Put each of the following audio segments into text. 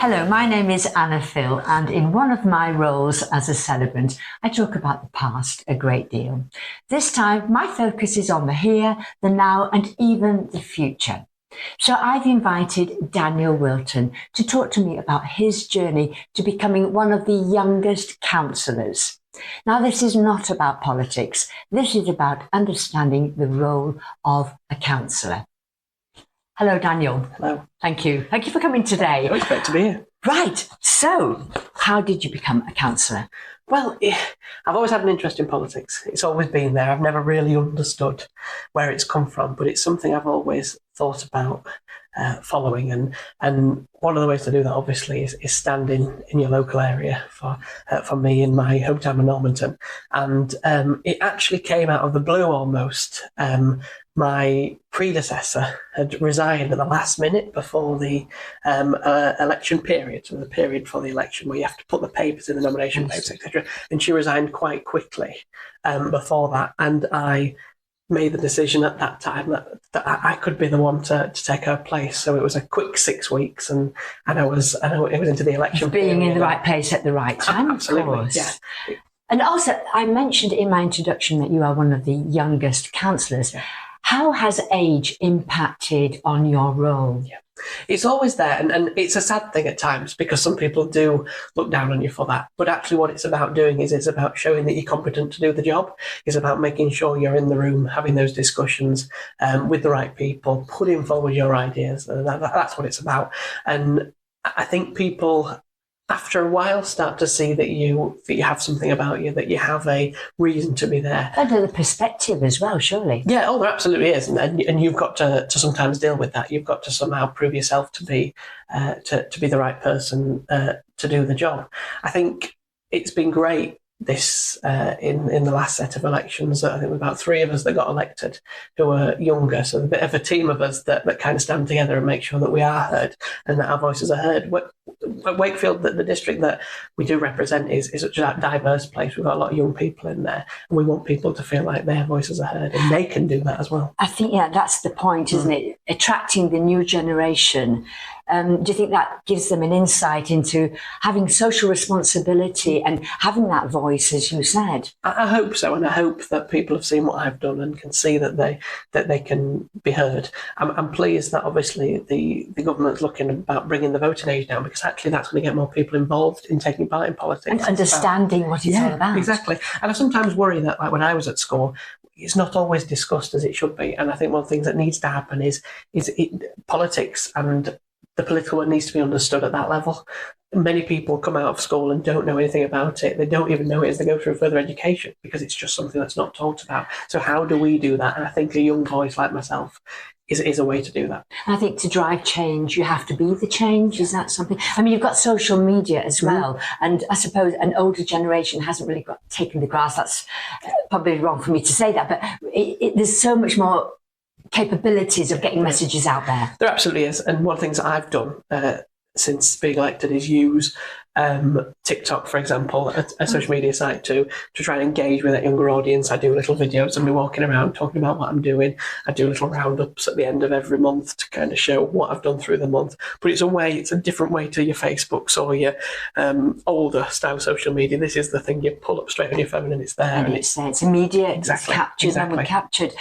Hello, my name is Anna Phil, and in one of my roles as a celebrant, I talk about the past a great deal. This time, my focus is on the here, the now, and even the future. So I've invited Daniel Wilton to talk to me about his journey to becoming one of the youngest councillors. Now, this is not about politics. This is about understanding the role of a councillor. Hello, Daniel. Hello. Thank you. Thank you for coming today. It's great to be here. Right. So, how did you become a councillor? Well, I've always had an interest in politics. It's always been there. I've never really understood where it's come from, but it's something I've always thought about following. And one of the ways to do that, obviously, is standing in your local area. For me, in my hometown of Normanton, and it actually came out of the blue almost. My predecessor had resigned at the last minute before the election period, so the period for the election where you have to put the papers in, the nomination papers, etc. And she resigned quite quickly before that, and I made the decision at that time that I could be the one to take her place. So it was a quick 6 weeks, and it was into the election. Being in the right place at the right time, absolutely, of course. Yeah. And also, I mentioned in my introduction that you are one of the youngest councillors. Yeah. How has age impacted on your role? Yeah. It's always there, and it's a sad thing at times because some people do look down on you for that. But actually what it's about doing is it's about showing that you're competent to do the job. It's about making sure you're in the room, having those discussions with the right people, putting forward your ideas. That's what it's about. And I think people, after a while, start to see that you have something about you, that you have a reason to be there. And the perspective as well, surely. Yeah, there absolutely is, and you've got to sometimes deal with that. You've got to somehow prove yourself to be the right person to do the job. I think it's been great this in the last set of elections. I think there were about 3 of us that got elected who were younger, so a bit of a team of us that kind of stand together and make sure that we are heard and that our voices are heard. Wakefield, the district that we do represent, is such a diverse place. We've got a lot of young people in there, and we want people to feel like their voices are heard, and they can do that as well. I think, yeah, that's the point, isn't it? Attracting the new generation. Do you think that gives them an insight into having social responsibility and having that voice, as you said? I hope so, and I hope that people have seen what I've done and can see that they can be heard. I'm pleased that obviously the government's looking about bringing the voting age down, because actually that's going to get more people involved in taking part in politics. And understanding what it's all about. Exactly. And I sometimes worry that, like when I was at school, it's not always discussed as it should be. And I think one of the things that needs to happen is politics and the political one needs to be understood at that level. Many people come out of school and don't know anything about it. They don't even know it as they go through further education because it's just something that's not talked about. So how do we do that? And I think a young voice like myself is a way to do that. And I think to drive change, you have to be the change. Is that something? I mean, you've got social media as well. And I suppose an older generation hasn't really taken the grasp. That's probably wrong for me to say that. But there's so much more capabilities of getting messages out there. There absolutely is. And one of the things that I've done since being elected is use TikTok, for example, a social media site to try and engage with that younger audience. I do little videos of me walking around talking about what I'm doing. I do little roundups at the end of every month to kind of show what I've done through the month. But it's a different way to your Facebooks or your older style social media. This is the thing you pull up straight on your phone and it's there. And it's immediate, exactly, it's captured, exactly. And captured.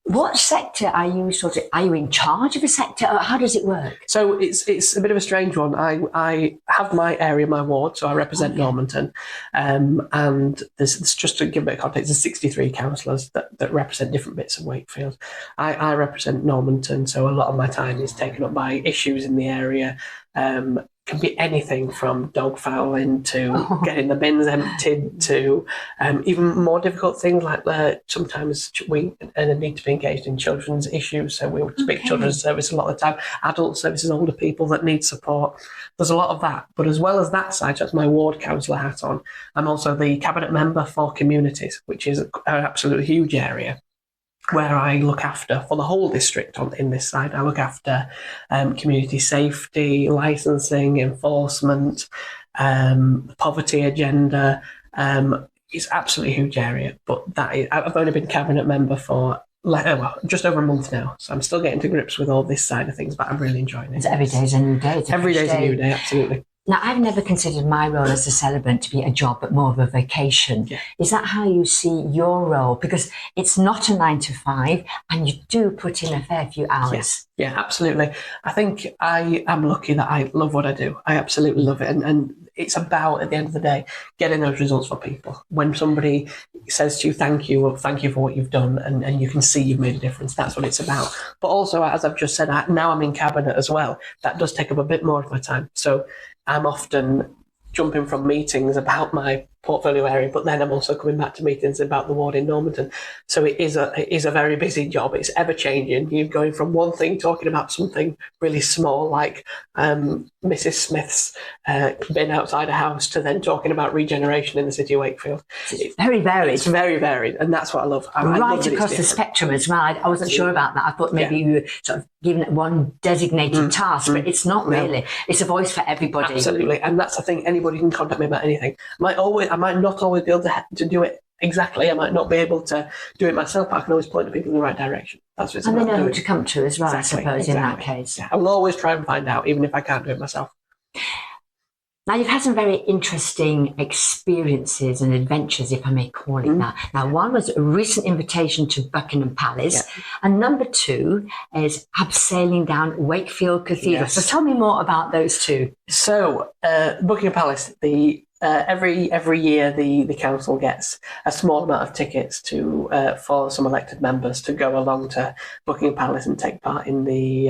What sector are you are you in charge of a sector, or how does it work? So it's a bit of a strange one. I have my area, my ward, so I represent Normanton, and there's just to give a bit of context, there's 63 councillors that represent different bits of Wakefield. I represent Normanton, so a lot of my time is taken up by issues in the area. Can be anything from dog fouling to getting the bins emptied to even more difficult things like sometimes we need to be engaged in children's issues. So we would speak children's service a lot of the time, adult services, older people that need support. There's a lot of that. But as well as that side, that's my ward councillor hat on. I'm also the cabinet member for communities, which is an absolutely huge area, where I look after, for the whole district in this side, I look after community safety, licensing, enforcement, the poverty agenda. It's absolutely a huge area, but I've only been cabinet member for just over a month now. So I'm still getting to grips with all this side of things, but I'm really enjoying it. Every day's a new day. Every day's a new day, absolutely. Now, I've never considered my role as a celebrant to be a job, but more of a vocation. Yeah. Is that how you see your role? Because it's not a 9 to 5 and you do put in a fair few hours. Yeah, absolutely. I think I am lucky that I love what I do. I absolutely love it. And it's about, at the end of the day, getting those results for people. When somebody says to you, thank you for what you've done, and you can see you've made a difference, that's what it's about. But also, as I've just said, now I'm in cabinet as well. That does take up a bit more of my time. So I'm often jumping from meetings about my portfolio area, but then I'm also coming back to meetings about the ward in Normanton. So it is a very busy job. It's ever changing. You're going from one thing, talking about something really small like Mrs. Smith's bin outside a house, to then talking about regeneration in the city of Wakefield. It's very varied. It's very varied, and that's what I love. I love across the spectrum as well. I wasn't sure about that. I thought maybe you were sort of given it one designated task, but it's not really. No. It's a voice for everybody. Absolutely, and that's the thing. Anybody can contact me about anything. I might not always be able to do it exactly. I might not be able to do it myself, but I can always point people in the right direction. That's what it's about. And they know who to come to as well, exactly, I suppose, in that case. Yeah, I will always try and find out, even if I can't do it myself. Now, you've had some very interesting experiences and adventures, if I may call it that. Now, one was a recent invitation to Buckingham Palace, and number 2 is abseiling down Wakefield Cathedral. Yes. So tell me more about those two. So, Buckingham Palace, every year the council gets a small amount of tickets for some elected members to go along to Buckingham Palace and take part in the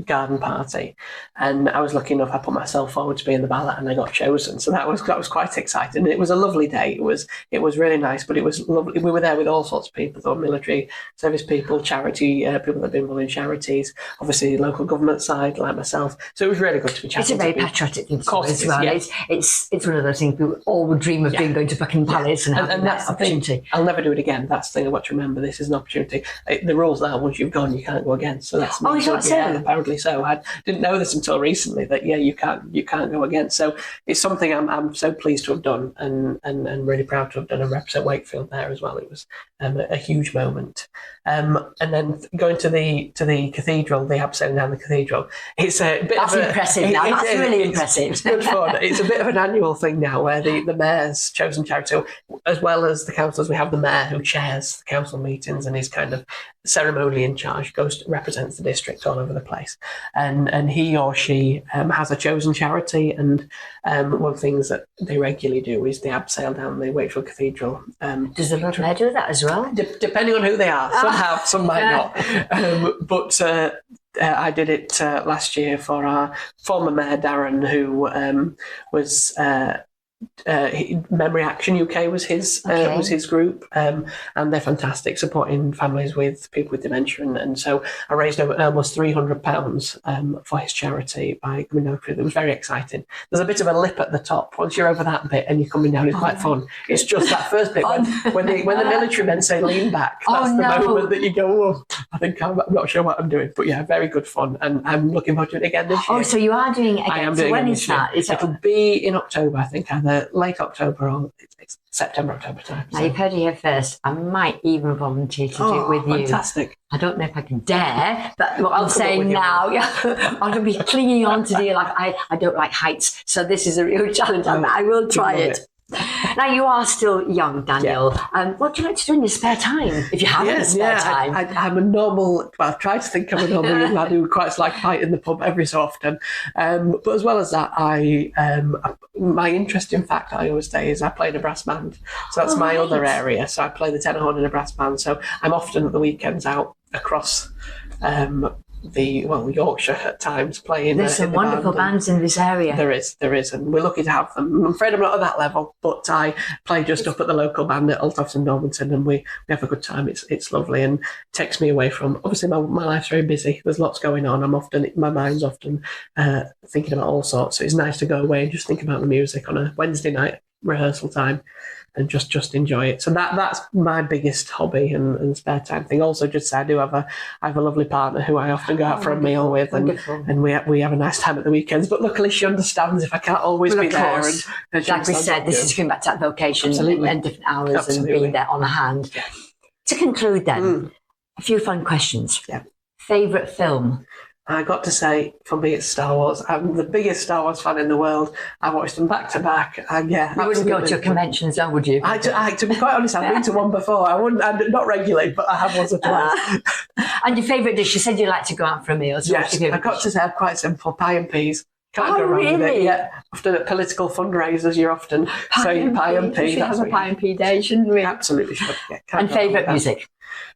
garden party. And I was lucky enough, I put myself forward to be in the ballot and I got chosen. So that was quite exciting. It was a lovely day. It was really nice, but it was lovely. We were there with all sorts of people, though, military service people, charity people that have been involved in charities, obviously local government side like myself. So it was really good to be chatting. It's a very patriotic thing as well. Yeah. It's one of those things people all would dream of going to Buckingham Palace and having that opportunity. I'll never do it again. That's the thing I want to remember. This is an opportunity. The rules are, once you've gone, you can't go again. So that's is that so? Yeah, apparently so. I didn't know this until recently, that you can't go again. So it's something I'm so pleased to have done, and really proud to have done and represent Wakefield there as well. It was a huge moment. And then going to the cathedral, the abseiling down the cathedral. It's a bit impressive. That's really impressive. It's good fun. It's a bit of an annual thing now, where the mayor's chosen charity, as well as the councillors. We have the mayor who chairs the council meetings and is kind of ceremonially in charge, represents the district all over the place, and he or she has a chosen charity. And one of the things that they regularly do is the abseil down the Wakefield Cathedral. Does the Lord Mayor do that as well? Depending on who they are, some have, some might not. But I did it last year for our former mayor Darren, who was Memory Action UK was his group, and they're fantastic, supporting families with people with dementia, and so I raised almost £300 for his charity by coming down. It was very exciting. There's a bit of a lip at the top. Once you're over that bit and you're coming down, it's quite fun. It's just that first bit when the military men say lean back. That's the moment that you go, oh, I'm not sure what I'm doing, but yeah, very good fun, and I'm looking forward to it again this year. Oh, so you are doing it again? I am so doing when it is that? It'll be in October, I think, either late October or it's September, October time. Now, you've heard it here first. I might even volunteer to do it with you. Fantastic. I don't know if I can dare, but what I'm saying now, I'm going to be clinging on to dear. Like I don't like heights, so this is a real challenge. I will try it. Now, you are still young, Daniel. What do you like to do in your spare time, if you have any spare time? I'm a normal, I try to think I'm a normal young lad who quite like fight in the pub every so often. But as well as that, my interest, in fact, I always say, is I play in a brass band. So that's my other area. So I play the tenor horn in a brass band. So I'm often at the weekends out across Yorkshire at times playing. There's some wonderful bands in this area. There is, and we're lucky to have them. I'm afraid I'm not at that level, but I play just up at the local band at Altofts and Normanton, and we have a good time. It's lovely and takes me away from, obviously my life's very busy. There's lots going on. My mind's often thinking about all sorts. So it's nice to go away and just think about the music on a Wednesday night rehearsal time, and just enjoy it. So that's my biggest hobby and spare time thing. Also, just I have a lovely partner who I often go out for a meal with, and we have a nice time at the weekends. But luckily, she understands if I can't always be there. And like we said, this is going back to that vocation and different hours and being there on hand. Yeah. To conclude, then. A few fun questions. Yeah. Favourite film? I got to say, for me, it's Star Wars. I'm the biggest Star Wars fan in the world. I watched them back to back, and yeah, you wouldn't go to conventions, though, would you? To be quite honest, I've been to one before. I wouldn't, not regularly, but I have once or twice. And your favourite dish? You said you like to go out for a meal. So yes, I got to say, I'm quite simple: pie and peas. Can't go wrong really? with it. Yeah, often at political fundraisers, you're often saying pie and peas. We should have a pie and pea day, shouldn't we? Absolutely should. Yeah, and favourite music?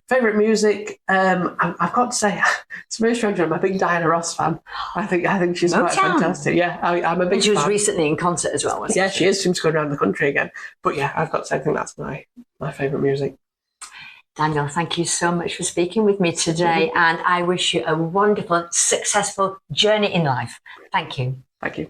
Favourite music, I've got to say, it's a very strange one. I'm a big Diana Ross fan. I think she's quite fantastic. Yeah, I'm a big fan. She was recently in concert as well, wasn't she? Yeah, she is. Seems to go around the country again. But yeah, I've got to say, I think that's my favourite music. Daniel, thank you so much for speaking with me today, and I wish you a wonderful, successful journey in life. Thank you. Thank you.